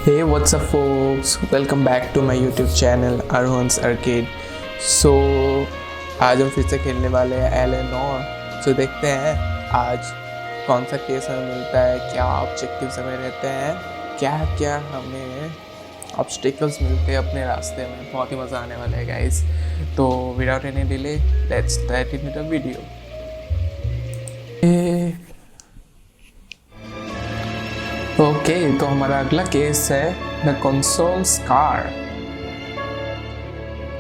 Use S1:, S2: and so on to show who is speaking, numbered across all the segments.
S1: Hey, what's up folks? Welcome back to my YouTube channel Arhun's Arcade. So आज हम फिर से खेलने वाले हैं एलेनोर। तो देखते हैं आज कौन सा केस हमें मिलता है, क्या ऑब्जेक्टिव्स हमें रहते हैं, क्या क्या हमें ऑब्स्टिकल्स मिलते हैं अपने रास्ते में। बहुत ही मज़ा आने वाला है गाइस। तो without any delay let's start in the video. Okay तो हमारा अगला केस है द कंसोल्स कार।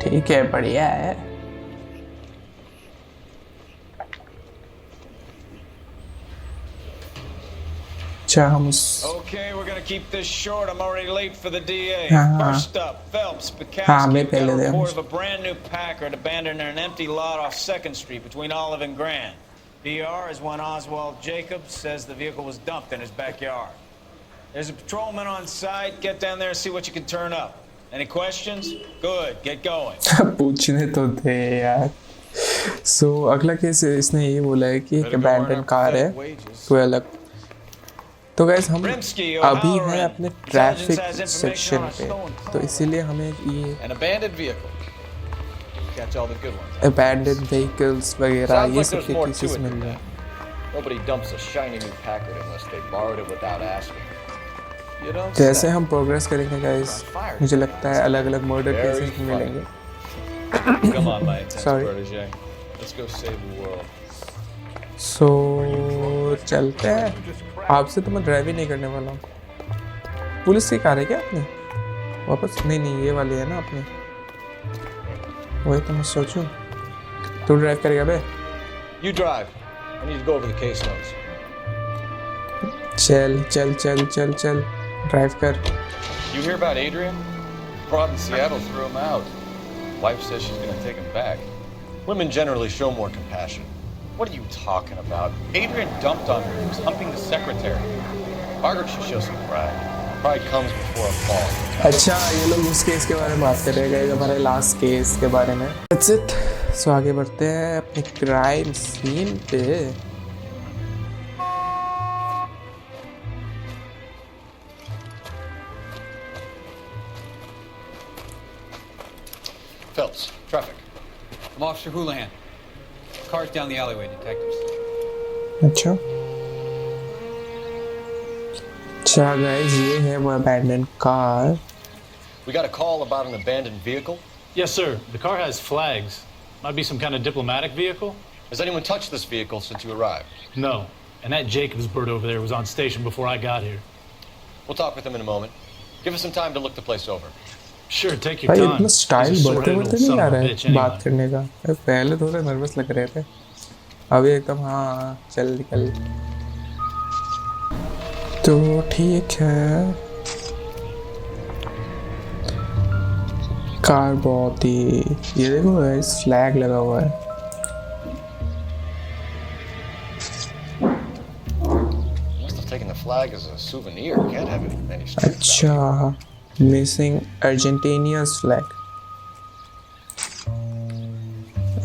S1: ठीक है, बढ़िया है। अच्छा हम
S2: Okay, we're gonna keep this short. I'm already late for the DA.
S1: हाँ
S2: First up, Phelps,
S1: हाँ
S2: Bukowski
S1: मैं
S2: got
S1: पहले
S2: a
S1: they
S2: report of a brand new Packard abandoned in an empty lot off 2nd Street between Olive and Grand. PR is one Oswald Jacobs says the vehicle was dumped in his backyard. There's a patrolman on site. Get down there and see what you can turn up. Any questions? Good. Get going.
S1: पूछने तो थे यार। So अगला case इसने ये बोला है कि एक abandoned कार है 12। तो गाइस हम अभी हैं अपने ट्रैफिक सेक्शन पे, तो इसीलिए हमें ये abandoned vehicles वगैरह ये सब के केसेस मिल रहे हैं।
S3: Nobody dumps a shiny new Packard unless they borrowed it without asking. You don't
S1: जैसे
S3: say.
S1: हम प्रोग्रेस करेंगे गाइस, मुझे लगता है अलग अलग मर्डर केसेस मिलेंगे।
S3: Come on, my intense
S1: Sorry.
S3: protege. Let's go save the world.
S1: So चलते हैं। आपसे तो मैं ड्राइव ही नहीं करने वाला हूँ। पुलिस की कार है क्या अपनी? वापस नहीं ये वाली है ना अपनी। वही तो मैं सोचूं। तू ड्राइव करेगा बे?
S3: You drive. I need to go over the case notes.
S1: चल चल चल चल चल ड्राइव कर।
S3: You hear about Adrian? Fraud in Seattle threw him out. Wife says she's going to take him back. Women generally show more compassion. What are you talking about? Adrian dumped on her. He was humping the secretary. Margaret should show some pride. Pride comes before a fall.
S1: अच्छा ये लोग उस case के बारे में बात कर रहे हैं, हमारे लास्ट केस के बारे में। That's it. So आगे बढ़ते हैं अपने क्राइम सीन पे।
S3: Phelps, traffic.
S4: I'm Officer Houlihan. Car's down the alleyway, detectives.
S1: अच्छा अच्छा गाइस ये है वो abandoned car।
S3: We got a call about an abandoned vehicle.
S5: Yes, sir. The car has flags. Might be some kind of diplomatic vehicle?
S3: Has anyone touched this vehicle since you arrived?
S5: No. And that Jacobs bird over there was on station before I got here.
S3: We'll talk with him in a moment. Give us some time to look the place over.
S5: Sure, take your
S1: भाई
S5: time.
S1: इतना style
S5: He's a
S1: बढ़ते
S5: sore-headed
S1: बढ़ते
S5: little
S1: नहीं
S5: son
S1: uh
S5: of a
S1: रहा
S5: bitch
S1: है बात
S5: anyway.
S1: करने का। पहले थोड़े नर्वस लग रहे थे, अभी एकदम हाँ चल निकल। तो ठीक है, कार बहुत ही ये देखो गाइस फ्लैग लगा हुआ है।
S3: Must have taken the flag as a souvenir. Can't have it in any street.
S1: अच्छा मिसिंग अर्जेंटीनिया's फ्लैग।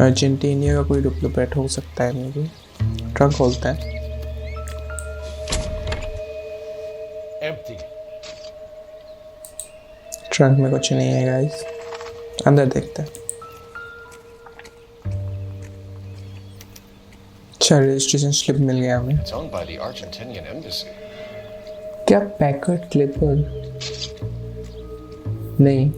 S1: अर्जेंटीनिया का कोई डुप्लीकेट हो सकता है मे बी। ट्रंक खोलते हैं।
S3: Empty.
S1: ट्रंक में कुछ नहीं है गाइस, अंदर देखते हैं। अच्छा रजिस्ट्रेशन स्लिप मिल गया हमें।
S3: It's owned by the Argentinian embassy.
S1: क्या पैकेट क्लिपर नहीं,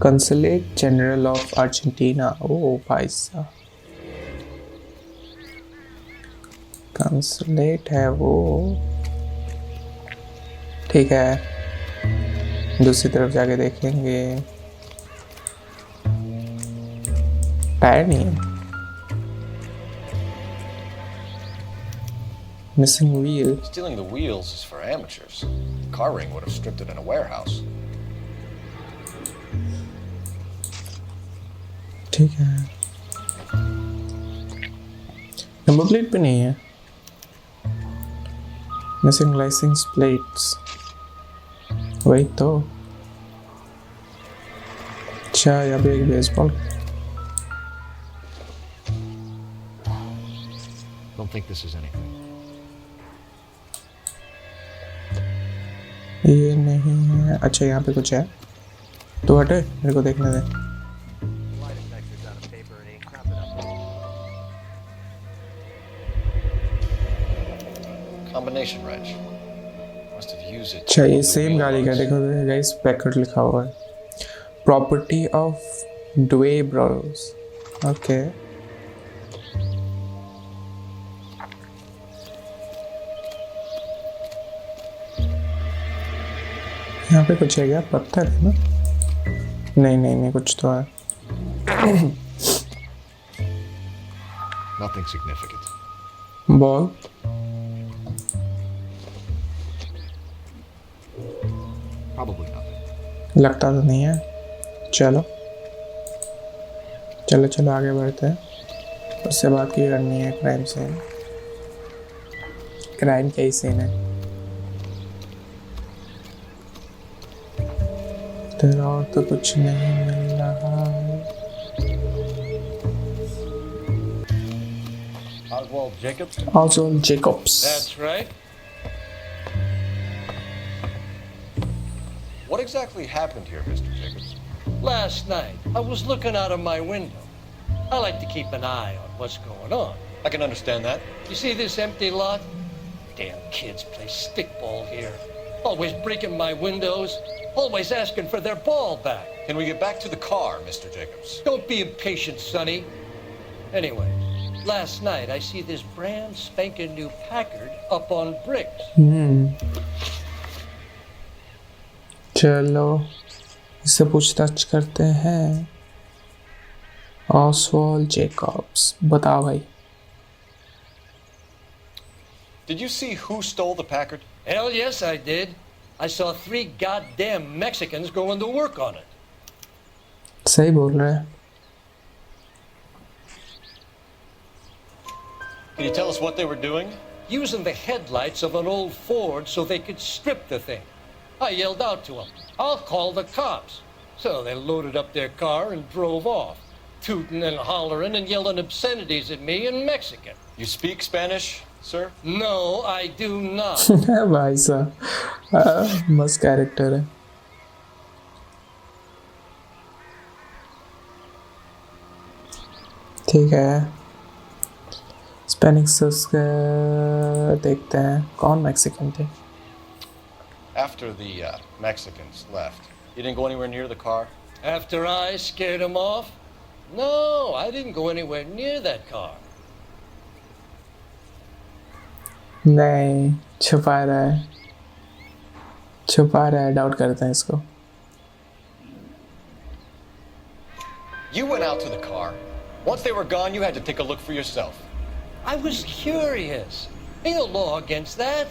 S1: कंसुलेट जनरल ऑफ अर्जेंटीना। ओ भाई साहब कंसुलेट है वो। ठीक है दूसरी तरफ जाके देखेंगे। टायर नहीं है। Missing wheel.
S3: Stealing the wheels is for amateurs. Car ring would have stripped it in a warehouse.
S1: ठीक है नंबर प्लेट पे नहीं है। मिसिंग लाइसेंस प्लेट्स, वही तो। अच्छा यहाँ पे एक baseball.
S3: Don't think this is anything.
S1: ये नहीं है। अच्छा यहाँ पे कुछ है तो हटे, मेरे को देखने दे।
S3: Combination wrench. Must have used it.
S1: अच्छा ये सेम गाड़ी का देखो गाइस, पैकेट लिखा हुआ है, प्रॉपर्टी ऑफ ड्वे ब्रोस। ओके यहाँ पे कुछ है क्या? पत्थर है ना? नहीं कुछ तो है।
S3: Nothing significant.
S1: Ball
S3: Probably nothing.
S1: लगता तो नहीं है। चलो आगे बढ़ते हैं। उससे बात की करनी है क्राइम सीन। क्राइम का ही सीन है। तेरा और तो कुछ नहीं मिल रहा है।
S3: Oswald Jacobs?
S1: Oswald Jacobs.
S6: That's right.
S3: What exactly happened here, Mr. Jacobs?
S6: Last night, I was looking out of my window. I like to keep an eye on what's going on.
S3: I can understand that.
S6: You see this empty lot? Damn kids play stickball here. Always breaking my windows. Always asking for their ball back.
S3: Can we get back to the car, Mr. Jacobs?
S6: Don't be impatient, Sonny. Anyway, last night I see this brand spanking new Packard up on bricks.
S1: चलो इससे पूछताछ करते हैं। Oswald Jacob's, बताओ भाई।
S3: Did you see who stole the Packard?
S6: Hell yes, I did. I saw 3 goddamn Mexicans going to work on it.
S1: सही बोल रहा है।
S3: Can you tell us what they were doing?
S6: Using the headlights of an old Ford so they could strip the thing. I yelled out to them, "I'll call the cops." So they loaded up their car and drove off, tooting and hollering and yelling obscenities at me in Mexican.
S3: You speak Spanish, sir?
S6: No, I do not.
S1: भाई साहब मस्त character है। ठीक है, स्पेनिक्स देखते हैं कौन Mexican थे।
S3: After the Mexicans left, you didn't go anywhere near the car?
S6: After I scared them off? No, I didn't go anywhere near that car.
S1: नहीं, छुपा रहा है, डाउट करते हैं इसको।
S3: You went out to the car. Once they were gone, you had to take a look for yourself.
S6: I was curious. Ain't no law against that.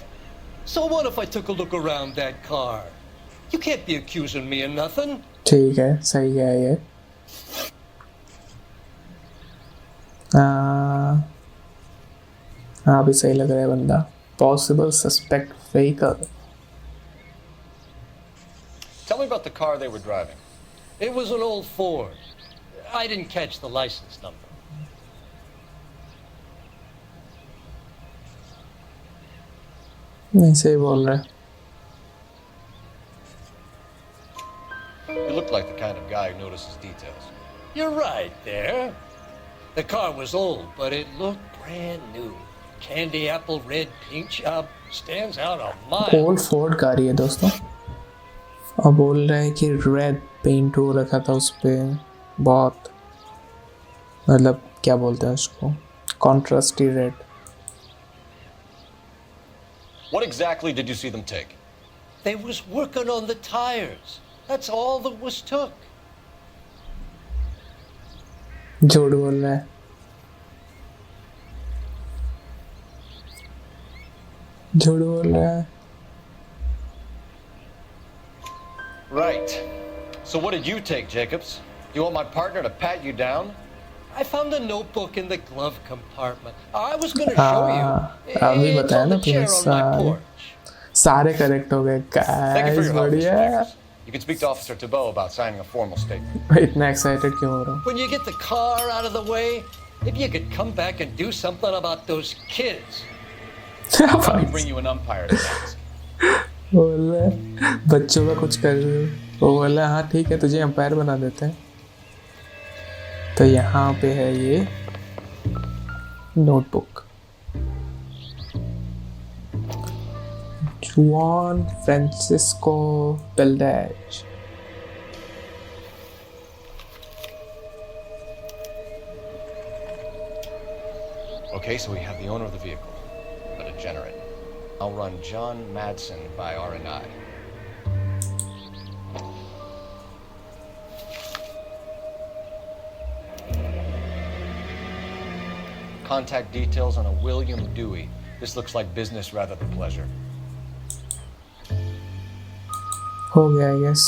S6: So what if I took a look around that car? You can't be accusing me of nothing.
S1: ठीक है, सही है ये। हाँ भी सही लग रहा है बंदा। Possible suspect vehicle.
S3: Tell me about the car they were driving.
S6: It was an old Ford. I didn't catch the license number.
S1: नहीं सही बोल रहा है।
S3: You look like the kind of guy who notices details.
S6: You're right there. The car was old, but it looked brand new. Candy apple red paint job stands out a mile.
S1: Old Ford गाड़ी है दोस्तों, और बोल रहा है कि red paint हो रखा था उस पे, बहुत मतलब क्या बोलते हैं उसको, contrasty red.
S3: What exactly did you see them take?
S6: They was working on the tires. That's all that was took.
S1: झूठ बोल रहा है, झूठ बोल रहा है।
S3: Right. So what did you take, Jacobs? You want my partner to pat you down?
S6: I found a notebook in the glove compartment. I was going to show you.
S1: अभी
S6: It's
S1: बताया
S6: on
S1: ना
S6: the chair
S1: तुम्हें
S6: on my porch.
S1: सारे correct हो गए।
S3: Thank you for
S1: guys
S3: your help, Mr.
S1: बढ़िया।
S3: Jacobs. You can speak to Officer Thibault about signing a formal statement.
S1: इतना excited क्यों हो रहा हूँ?
S6: When you get the car out of the way, if you could come back and do something about those kids.
S3: I'll bring you an umpire to that.
S1: बोला बच्चों का कुछ कर रहे हो, वो बोला हाँ ठीक है तुझे एम्पायर बना देते हैं। तो यहाँ पे है ये नोटबुक, जुआन Francisco वेल्डेज।
S3: Okay, so we have the owner of the vehicle, a degenerate. I'll run John Madsen by R&I. Contact details on a William Dewey. This looks like business rather than pleasure.
S1: हो गया I guess.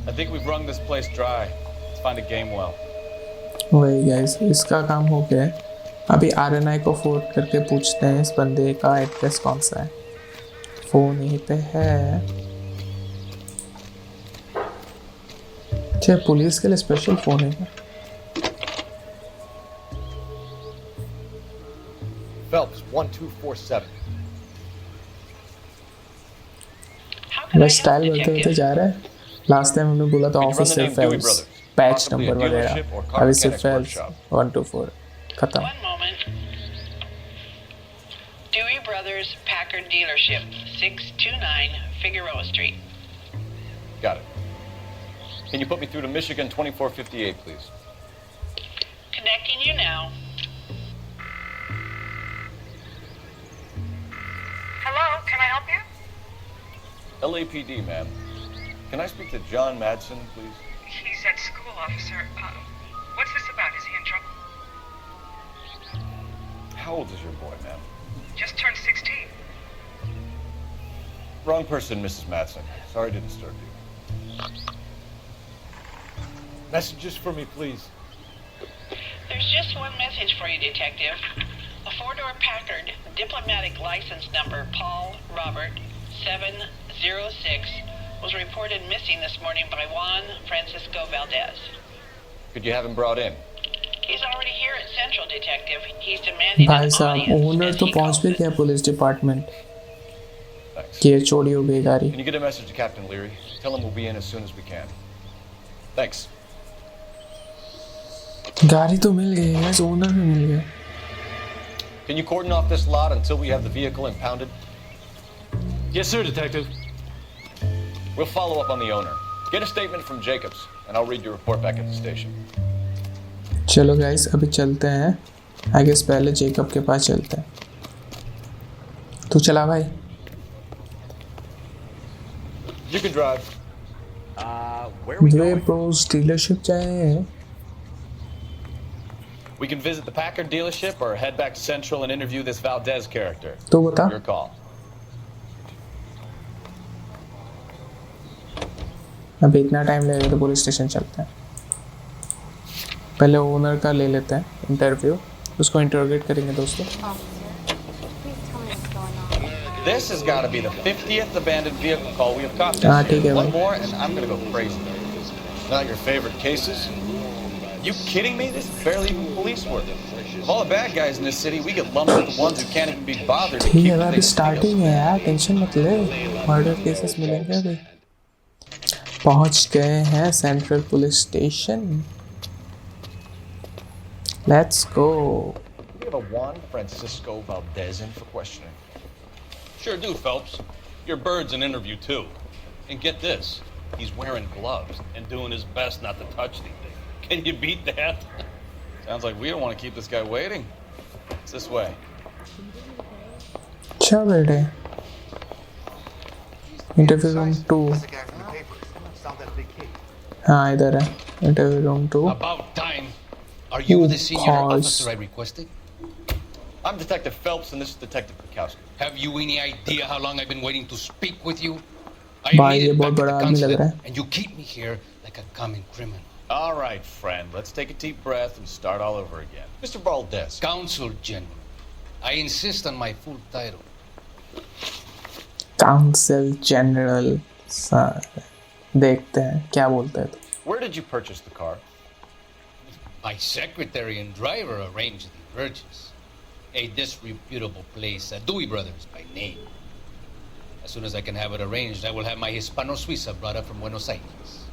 S3: I think we've wrung this place dry. Let's find a game well.
S1: वही guys, इसका काम हो गया है। अभी RNI को फोन करके पूछते हैं इस बंदे का एड्रेस कौन सा है। फोन यहीं पे है। अच्छा पुलिस के लिए स्पेशल फोन है क्या?
S3: Phelps 1247.
S1: बस स्टाइल बढ़ते बढ़ते जा रहा है। लास्ट टाइम हमने बोला था ऑफिसर फेल्प्स, पैच नंबर वगैरह। अभी सिर्फ फेल्प्स 124 खत्म।
S7: One moment. Dewey Brothers Packard Dealership, 629 Figueroa Street.
S3: Got it. Can you put me through to Michigan 2458, please?
S7: Connecting you now. Hello, can I help you?
S3: LAPD, ma'am. Can I speak to John Madsen, please?
S7: He's at school, officer. What's this about? Is he in trouble?
S3: How old is your boy, ma'am?
S7: Just turned 16.
S3: Wrong person, Mrs. Madsen. Sorry to disturb you. Messages for me, please.
S7: There's just one message for you, Detective. A four-door Packard, diplomatic license number Paul Robert 706, was reported missing this morning by Juan Francisco Valdez.
S3: Could you have him brought in?
S7: He's already here at Central, Detective. He's demanding
S1: भाई
S7: an
S1: साहब
S7: audience.
S1: Owner
S7: as
S1: तो
S7: he
S1: पहुंच
S7: calls
S1: भी
S7: it.
S1: गया police department
S3: Thanks.
S1: की चोरी हो गई गाड़ी।
S3: Can you get a message to Captain Leary? Tell him we'll be in as soon as we can. Thanks.
S1: गाड़ी तो मिल गई है, ओनर भी मिल गया।
S3: Can you cordon off this lot until we have the vehicle impounded?
S5: Yes, sir, Detective.
S3: We'll follow up on the owner. Get a statement from Jacobs, and I'll read your report back at the station.
S1: चलो guys अभी चलते हैं। I guess पहले Jacob के पास चलते हैं। तू चला भाई।
S3: You can drive.
S2: Where are we
S1: way
S2: going?
S1: Pros dealership जाए।
S2: We can visit the Packard dealership or head back to Central and interview this Valdez character.
S1: तो बता।
S2: Your call.
S1: अभी इतना टाइम लगेगा तो पुलिस स्टेशन चलते हैं। पहले ओनर का ले लेते हैं इंटरव्यू, उसको इंटरोगेट करेंगे दोस्तों।
S2: This has got to be the 50th abandoned vehicle call we have caught
S1: हाँ
S2: this
S1: ठीक
S2: year.
S1: है
S2: One
S1: भाई।
S2: more and I'm going to go crazy. Not your favorite cases? You kidding me? This is barely even police work. Of all the bad guys in this city, we get lumped with the ones who can't even be bothered to
S1: ठीक
S2: keep
S1: है
S2: the
S1: अभी
S2: things
S1: starting है यार, tension मत ले। Murder cases मिलेंगे अभी। पहुंच गए हैं central police station. Let's go.
S3: We have a Juan Francisco Valdez in for questioning.
S8: Sure do, Phelps. Your bird's an interview, too. And get this, he's wearing gloves and doing his best not to touch anything. Can you beat that?
S2: Sounds like we don't want to keep this guy waiting. It's this way.
S1: अच्छा बेटे। Interview room 2। हाँ इधर है interview room 2।
S8: About time. Are you the senior
S1: Pause.
S8: officer I requested?
S3: I'm Detective Phelps, and this is Detective Bukowski.
S8: Have you any idea how long I've been waiting to speak with you? I
S1: भाई
S8: made
S1: ये
S8: it
S1: बहुत
S8: back to
S1: बड़ा
S8: the
S1: आदमी लग रहा
S8: consulate,
S1: है।
S8: and you keep me here like a common criminal.
S2: All right, friend. Let's take a deep breath and start all over again.
S3: Mr. Valdez.
S8: Consul General. I insist on my full title.
S1: Council general. देखते हैं क्या बोलता है तो।
S3: Where did you purchase the car?
S8: My secretary and driver arranged the purchase.
S6: a disreputable place, Dewey Brothers by name. As soon as I can have it arranged, I will have my Hispano Suiza brought up from Buenos Aires.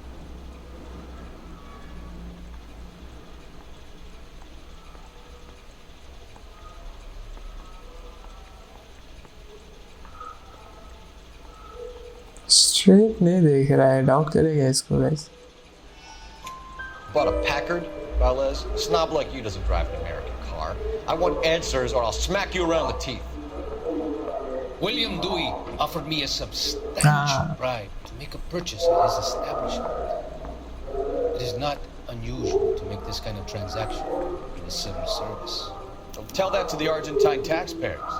S1: Straight नहीं देख रहा है, doubt करेगा इसको guys.
S3: Bought a Packard, Valdez? A snob like you doesn't drive an American car. I want answers or I'll smack you around the teeth.
S6: William Dewey offered me a substantial bribe to make a purchase at his establishment. It is not unusual to make this kind of transaction in the civil service.
S3: Well, tell that to the Argentine taxpayers.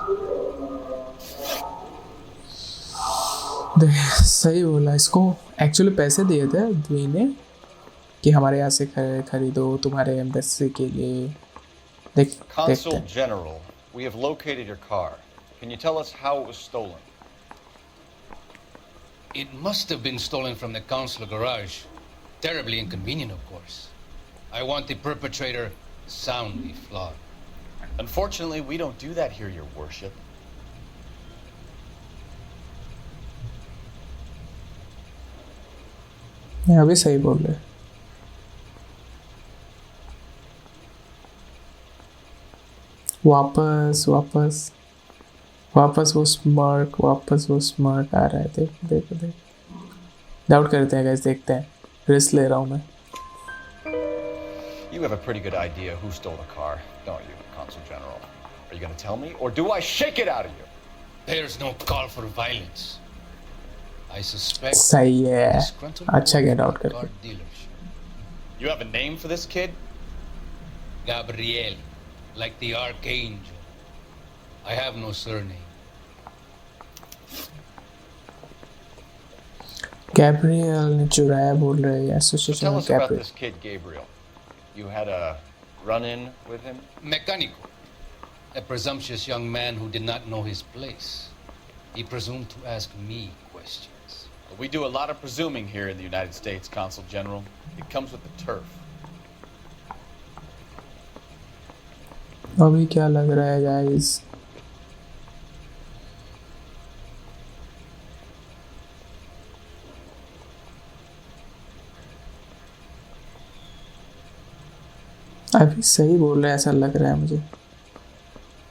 S1: सही बोला. इसको actually पैसे दिए थे द्वी ने कि हमारे यहाँ से खरीदो तुम्हारे एम्बेसी के लिए.
S3: Consul General, we have located your car. Can you tell us how it was stolen?
S6: It must have been stolen from the consular garage. Terribly inconvenient, of course. I want the perpetrator soundly flogged.
S3: Unfortunately, we don't do that here, Your Worship.
S1: अभी सही बोल रहे. वापस वो स्मार्क आ रहा है. देख doubt करते हैं गाइस, देखते हैं. रिस्क ले रहा हूँ मैं.
S3: You have a pretty good idea who stole the car, don't you, Consul General? Are you going to tell me, or do I shake it out of you?
S6: There's no call for violence. I suspect.
S1: सही है. अच्छा get out करके.
S3: You have a name for this kid?
S6: Gabriel, like the archangel. I have no surname.
S1: Gabriel ने चुराया बोल रहे हैं.
S3: So
S1: association
S3: tell
S1: में
S3: us about
S1: Gabriel.
S3: this kid, Gabriel. You had a run-in with him?
S6: Mecánico, a presumptuous young man who did not know his place. He presumed to ask me questions.
S3: We do a lot of presuming here in the United States, Consul General. It comes with the turf.
S1: अभी क्या लग रहा है guys? अभी सही बोल रहा है ऐसा लग रहा है मुझे.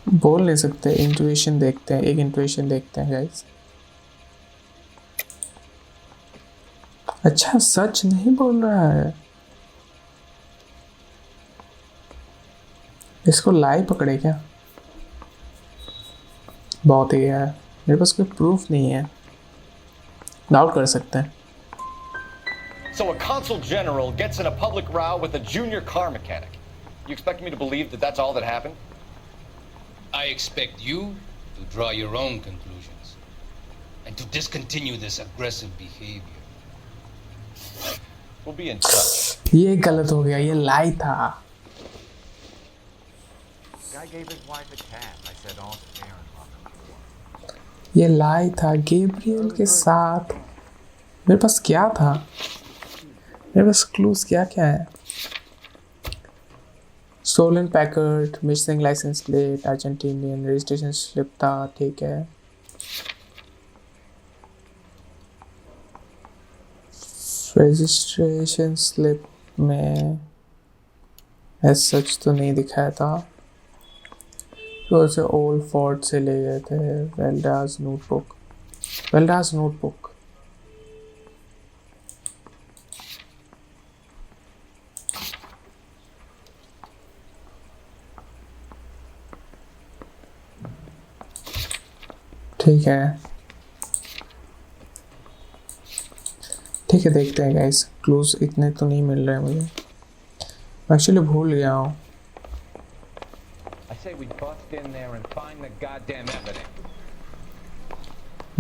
S1: बोल नहीं सकते. इंट्यूशन देखते हैं, एक इंट्यूशन देखते हैं गाइस. अच्छा सच नहीं बोल रहा है. इसको लाई पकड़े क्या? बहुत ही है. मेरे पास कोई प्रूफ नहीं है. डाउट कर सकते हैं.
S3: So a Consul General gets in a public row with a junior car mechanic. You expect me to believe that that's all that happened?
S6: I expect you to draw your own conclusions and to discontinue this aggressive behavior.
S3: We'll be in touch.
S1: ये गलत हो गया. ये लाई था.
S9: Guy gave his wife a tab. I said all fair and welcome.
S1: ये लाई था. Gabriel के साथ मेरे पास क्या था? मेरे पास क्लूज क्या क्या है? Stolen Packard, missing license plate, Argentinian registration slip था. ठीक है. registration slip में as such तो नहीं दिखाया था. तो उसे ओल्ड फोर्ट से ले गए थे. वेल्डास नोटबुक. ठीक है देखते हैं गाइस. क्लूज इतने तो नहीं मिल रहे मुझे. मैं एक्चुअली भूल गया हूँ.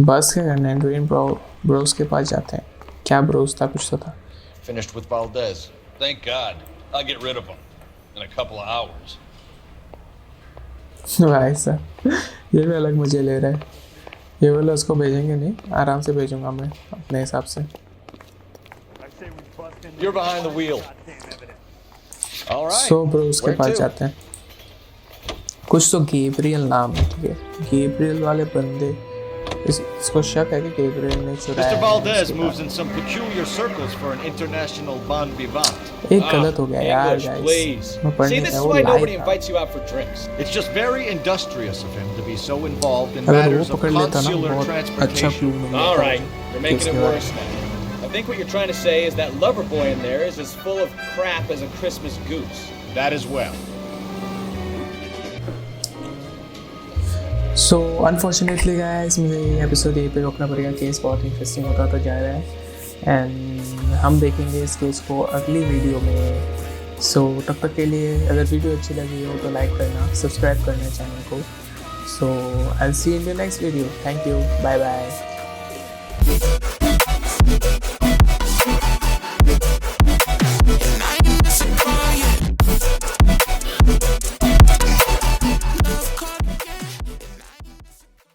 S1: बस क्या करना है? ड्रीम ब्रोस के पास जाते हैं. क्या ब्रोस था? कुछ तो था.
S3: Finished with Valdez.
S8: Thank God. I'll get rid of him in a couple of hours.
S1: भाई साहब ये भी अलग मजे ले रहा है. ये वाला उसको भेजेंगे नहीं. आराम से भेजूंगा मैं अपने हिसाब से.
S3: You're behind the wheel. All right.
S1: So Bros के पास जाते हैं. कुछ तो गेब्रियल नाम है, ठीक है। गेब्रियल वाले बंदे इसको शक है कि गेब्रियल ने चुराया
S3: Mr.
S1: है
S3: Valdez
S1: इसके
S3: moves
S1: बाद।
S3: in some peculiar circles for an international bon vivant.
S1: एक गलत हो गया यार
S10: English,
S1: गाइस,
S10: please.
S1: मैं
S10: See,
S1: पढ़ने
S10: this
S1: गया
S10: is
S1: वो
S10: why
S1: लाइव
S10: nobody
S1: था।
S10: invites you out for drinks.
S3: It's just very industrious of him to be so involved in
S1: अगर वो
S3: matters of
S1: पकड़ लेता ना
S3: consular
S1: बहुत अच्छा
S3: transportation.
S1: क्लू मिल
S10: All
S1: जाता
S10: right, you're making
S1: इसके
S10: it
S1: बाद।
S10: worse now. I think what you're trying to say is that lover boy in there is as full of crap as a Christmas goose.
S3: That as well.
S1: So unfortunately guys मुझे episode यहीं पे रोकना पड़ेगा। Case बहुत interesting होता तो जा रहा है एंड हम देखेंगे इस केस को अगली वीडियो में। सो तब तक के लिए अगर वीडियो अच्छी लगी हो तो लाइक करना, सब्सक्राइब करना चैनल को। So I will see in the next video. Thank you, bye bye.